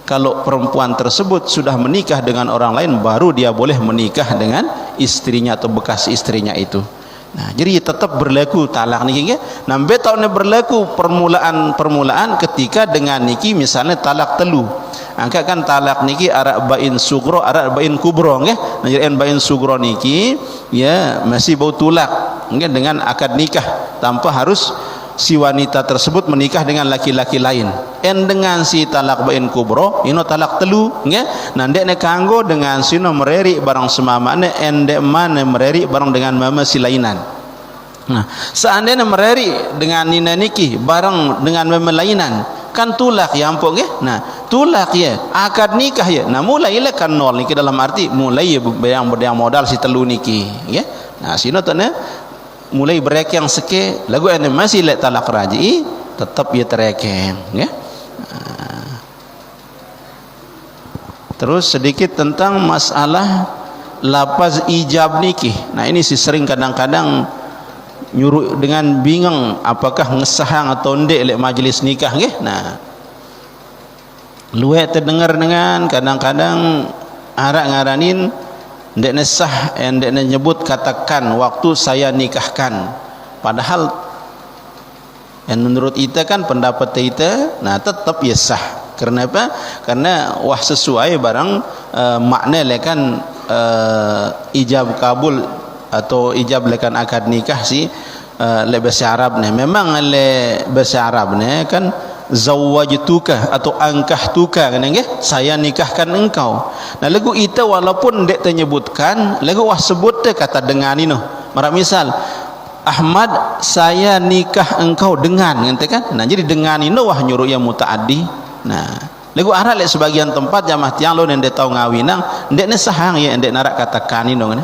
kalau perempuan tersebut sudah menikah dengan orang lain, baru dia boleh menikah dengan istrinya atau bekas istrinya itu. Nah, jadi tetap berlaku talak niki nggih. Nah, betone berlaku permulaan ketika dengan niki misalnya talak telu. Angkat kan talak niki arak bain sugro, arak bain kubro nggih. Nah, jadi bain sugro niki ya masih bau tulak nggih dengan akad nikah tanpa harus si wanita tersebut menikah dengan laki-laki lain. En dengan si talak bain kubro ino talak telu nggih. Nah, ndek ne kanggo dengan sino mereri barang semamane endek mana mereri barang dengan mama si lainan. Nah, seandainya mereri dengan nina niki barang dengan mama lainan kan tulak ya ampun nggih. Nah, tulak ya akad nikah ya. Nah, mulailah kan nol niki dalam arti mulai yang modal si telu niki nggih. Nah, sino tane mulai berek yang seke lagu ene masih lek talak raji tetap ya terekeng ya. Terus sedikit tentang masalah lafaz ijab niki. Nah, ini sih sering kadang-kadang nyuruh dengan bingung apakah ngesahang atau ndek lek majlis nikah nggih. Nah, luwe terdengar dengan kadang-kadang arak ngaranin ndek nesah, ndek nyebut katakan waktu saya nikahkan, padahal yang menurut kita kan pendapat kita nah tetap ya sah. Karena apa? Karena wah sesuai barang makna lekan ijab kabul atau ijab lekan akad nikah si le bahasa Arab ne. Memang le bahasa Arab ne kan zawwajtuka atau angkahtuka kan nggih, saya nikahkan engkau. Nah, lagu itu walaupun dek menyebutkan lagu wah sebut teh kata dengan ini mara misal Ahmad saya nikah engkau dengan ngente kan. Nah, jadi dengan ini wah nyuruh yang mutaaddi. Nah, lagu arah lek sebagian tempat jamaah tiang lo nende tau ngawinang ndek ne sahang ya ndek narak katakan ini dong.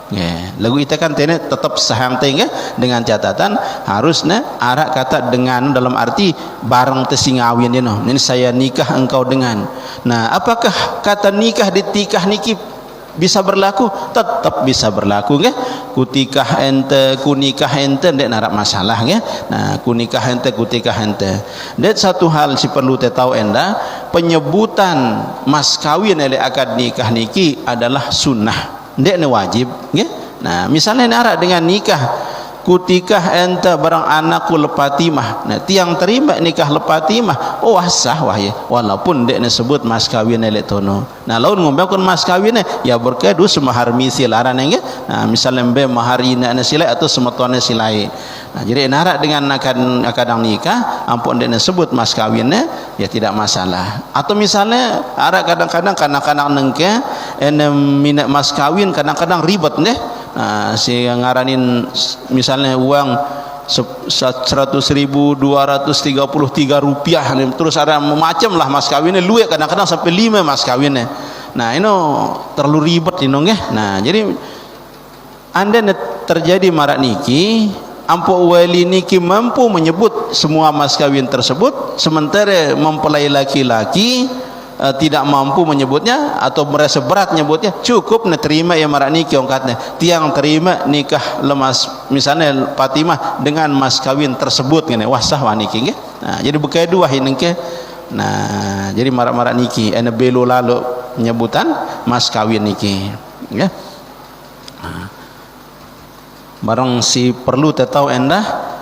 Ya, lagu itu kan tene tetap sahang teh dengan catatan harusnya arak kata dengan dalam arti bareng tesingawin dia no. Ini saya nikah engkau dengan. Nah, apakah kata nikah ditikah niki bisa berlaku? Tetap bisa berlaku nggih. Kutikah ente, kunikah ente ndek narak masalah nggih. Nah, kunikah ente, kutikah ente. Ndek satu hal si perlu te tahu enda, penyebutan mas kawin oleh akad nikah niki adalah sunnah. Ndek ne wajib nggih. Nah, misalnya narak dengan nikah kutikah ente barang anakku lepatimah. Nah, tiang terima nikah lepatimah oh sah wah ya walaupun ndek ne sebut mas kawin elek tono. Nah, laun ngombakun mas kawin ya berkedu semahar misil aran nggih. Nah, misalnya mbe mahar ina silai atau semetone silai. Nah, jadi narak dengan akadang nikah ampun ndek ne sebut mas kawinnya ya tidak masalah. Atau misalnya arak kadang-kadang kanak-kanak nengke ene minat mas kawin kadang-kadang ribet deh. Nah, si ngaranin misalnya uang 100.233 rupiah terus ada macam lah mas kawinnya luwe kadang-kadang sampai 5 mas kawinnya. Nah, ini terlalu ribet ini ya. Nah, jadi anda terjadi marak niki ampo wali niki mampu menyebut semua mas kawin tersebut sementara mempelai laki-laki tidak mampu menyebutnya atau merasa berat menyebutnya, cukup terima ya marak niki ongkatnya tiang terima nikah lemas misalnya Fatimah dengan mas kawin tersebut ngene wah sah wa niki nggih. Nah, jadi bekai dua ini ke. Nah, jadi marak-marak niki ene belo lalu penyebutan mas kawin niki ya. Nah, barang si perlu tahu endah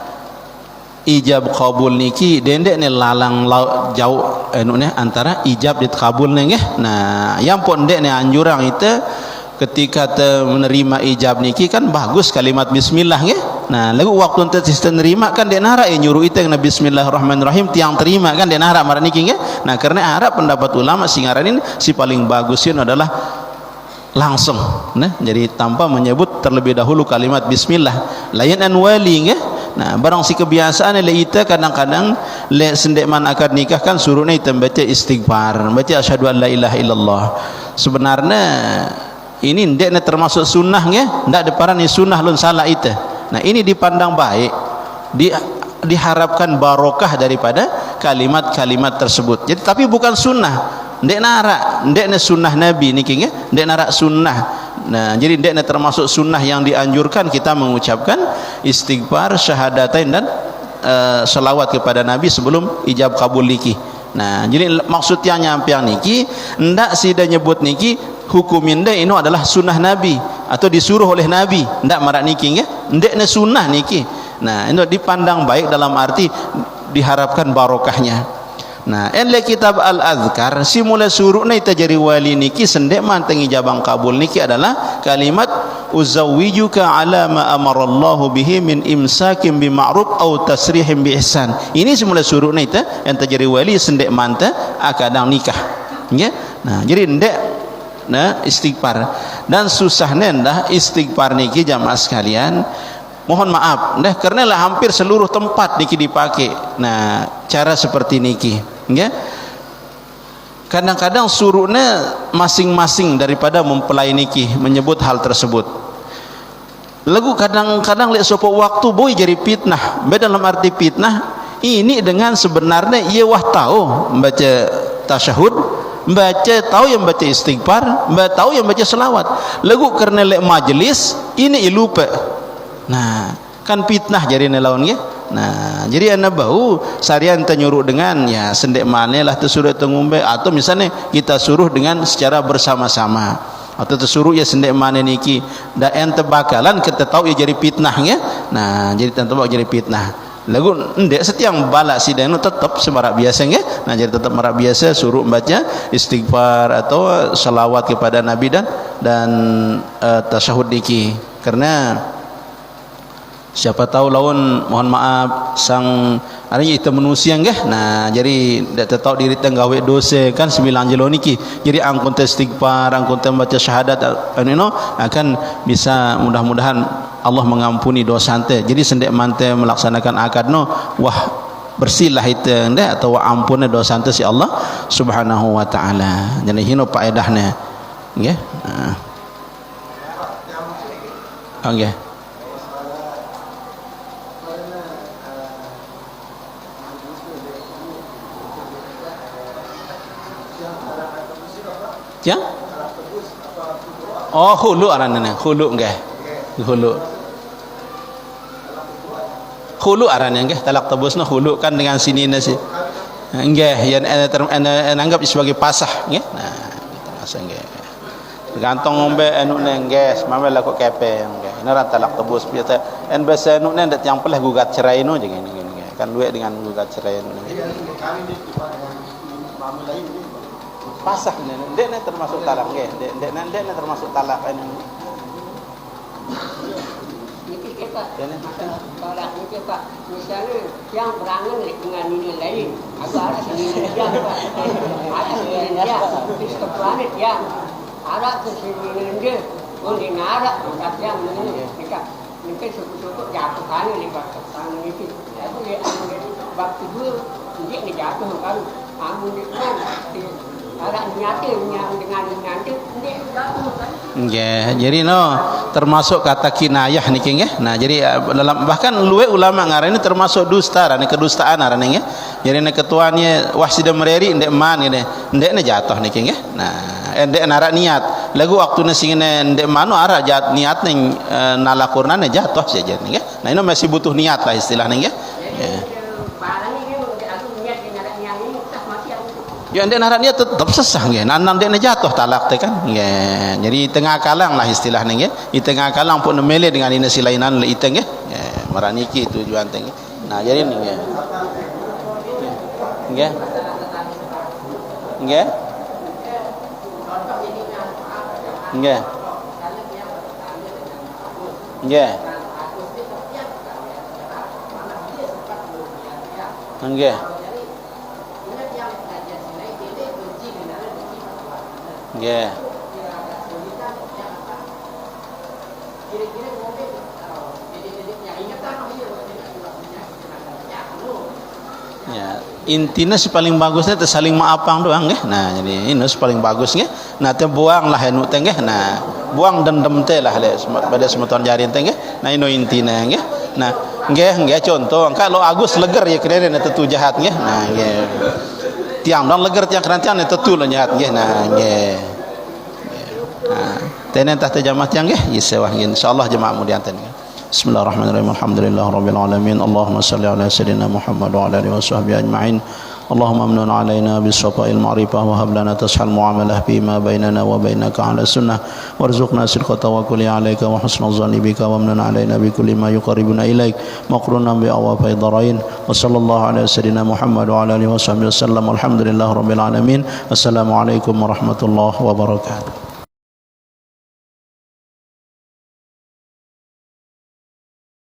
ijab kabul niki dendek ni lalang jauh antara ijab dit kabul nggih. Nah, yang pun dek ni anjuran itu ketika menerima ijab niki kan bagus kalimat bismillah nggih. Nah, lagu waktu ente terima kan dia nara nyuruh itu yang bismillahirrahmanirrahim tiang terima kan dia nara marah niki nggih. Nah, karena harap pendapat ulama singaranin si paling bagusin adalah langsung nah jadi tanpa menyebut terlebih dahulu kalimat bismillah lain an wali nggih. Nah, barang si kebiasaan le ita kadang-kadang le sendekman akad nikah kan suruhnya kita baca istighfar, baca asyhadu an la ilaha illallah. Sebenarnya ini ndeknya termasuk sunnah ya, ndak deparan ni sunnah lun salah ita. Nah, ini dipandang baik, diharapkan barokah daripada kalimat-kalimat tersebut. Jadi tapi bukan sunnah. Ndek narak, ndeknya sunnah Nabi niki nggih, ndek narak sunnah. Nah, jadi ndeknya termasuk sunnah yang dianjurkan kita mengucapkan istighfar, syahadatain dan selawat kepada Nabi sebelum ijab kabul niki. Nah, jadi maksud yang nyampiang niki ndak sida nyebut niki hukumin deh ini adalah sunnah Nabi atau disuruh oleh Nabi, ndak marak niki nggih, ndekne sunnah niki. Nah, itu dipandang baik dalam arti diharapkan barokahnya. Nah, enle kitab Al-Azkar si mula surukna ita jadi wali niki sendek mantengi jabang kabul niki adalah kalimat uzawwijuka ala ma amarallahu bihi min imsakin bima'ruf au tasrihim bi ihsan. Ini semula surukna ita yang terjadi wali sendek mante akadang nikah. Nggih. Nah, jadi ndek nah istighfar dan susahnya ndah istighfar niki jamaah sekalian. Mohon maaf ndah karena lah hampir seluruh tempat niki dipakai. Nah, cara seperti niki, nggih. Kadang-kadang suruknya masing-masing daripada mempelai niki menyebut hal tersebut. Lagu kadang-kadang lek sopo waktu boy jadi fitnah. Beda dalam arti fitnah ini dengan sebenarnya ia wah tahu membaca tasyahud, membaca tahu yang baca istighfar, membaca tahu yang baca selawat. Lagu karena lek majelis ini lupa. Nah, kan fitnah jadi nelawan ya. Nah, jadi anda bau sarian tenyuruh dengan ya sendek mana lah tersuruh tengumbe atau misalnya kita suruh dengan secara bersama-sama atau tersuruh ya sendek mana niki da ente bakalan kita tahu ya jadi fitnah ya. Nah, jadi tentu bak jadi fitnah. Lagu ndek setiang balak sidang tetap semarak biasa ya. Nah, jadi tetap marak biasa suruh baca istighfar atau selawat kepada Nabi dan tasyahud niki. Karena siapa tahu lawan mohon maaf sang hari itu manusia nggih. Nah, jadi dak tahu diri teng gawe dosa kan 9 jelo niki. Jadi angkun istighfar, angkun baca syahadat akan bisa mudah-mudahan Allah mengampuni dosa ante. Jadi sendek mante melaksanakan akad wah bersihlah itu ndak atau ampun dosa ante si Allah Subhanahu wa taala. Jadi hino faedahnya nggih. Nah. Nggih. Ya? Oh, hulu aranana, hulu nggih. Hulu. Hulu aranana nggih, talak tebusna hulu kan dengan sini nasi. Nggih, yang anggap sebagai pasah nggih. Nah, pasah nggih. Tergantung ngombe anu nggih, mama laku kepe nggih. Ini ran talak tebus biasa. En bahasa anu ndak yang pelah gugat cerai no jangan nggih. Kan duit dengan gugat cerai no. Pasah ndek termasuk talak nggih, ndek termasuk talak ini. Niki Pak, talak niki Pak. Misalnya yang berangan dengan ini lain, aku ada sendiri dia Pak. Ada sendiri dia, istiqlalit ya. Ada kesini dia, undi nara, udah yang ini nika suku-suku jatuh kan ini Pak. Tangan niki. Aku ya waktu dulu dia jatuh kan. Amun kan nggih, jadi termasuk kata kinayah niki nggih. Nah, jadi dalam bahkan luwe ulama ngarani termasuk dusta, rane kedustaan arane nggih. Jadi nek ketuanya wah sida mereri ndek man ngene, ndekne jatuh niki nggih. Nah, ndek narak niat. Lagu waktune sing ndek manu arah jat niat ning nalakurna jatuh saja nggih. Nah, ini masih butuh niat lah istilahnya nggih. Ya ndek naraknya tetap sesah nggih. Nan ndekne jatuh talak teh kan. Nggih. Jadi tengah kalang lah istilahnya nggih. Di tengah kalang pun mele dengan ini silainan le ite nggih. Nggih, maraniki tujuan teh. Nah, jadi ini nggih. Nggih. Nggih. Nggih. Nggih. Nggih. Nggih. Ya, intinya si paling bagusnya teh saling maafang doang nggih. Nah, jadi ini paling bagus nggih. Nah, teh buang lah anu teh nggih. Nah, buang dendam teh lah pada semeton jari teh nggih. Nah, ini intinya nggih. Nah, nggih contoh kalau Agus leger ya kira nya tetu jahat nggih. Nah, nggih. Tiang dong leger tiang kerantian itu tuh lo nyahat nggih. Nah, nggih. Nah, tenen tah jamaah tiang nggih. Yesewah insyaallah jemaah kemudian teh. Bismillahirrahmanirrahim. Alhamdulillahirabbil alamin. Allahumma shalli ala sayyidina Muhammad wa ala alihi washabbihi ajmain. اللهم امنن علينا بالصفاء المعرفة وهب لنا تصحى المعاملة فيما بيننا وبينك على السنة وارزقنا صدق التوكل عليك وحسن الظن بك وامنن علينا بكل ما يقربنا إليك مقرونا بأوافي الضرين وصلى الله على سيدنا محمد وعلى آله وصحبه وسلم والحمد لله رب العالمين. السلام عليكم ورحمة الله وبركاته.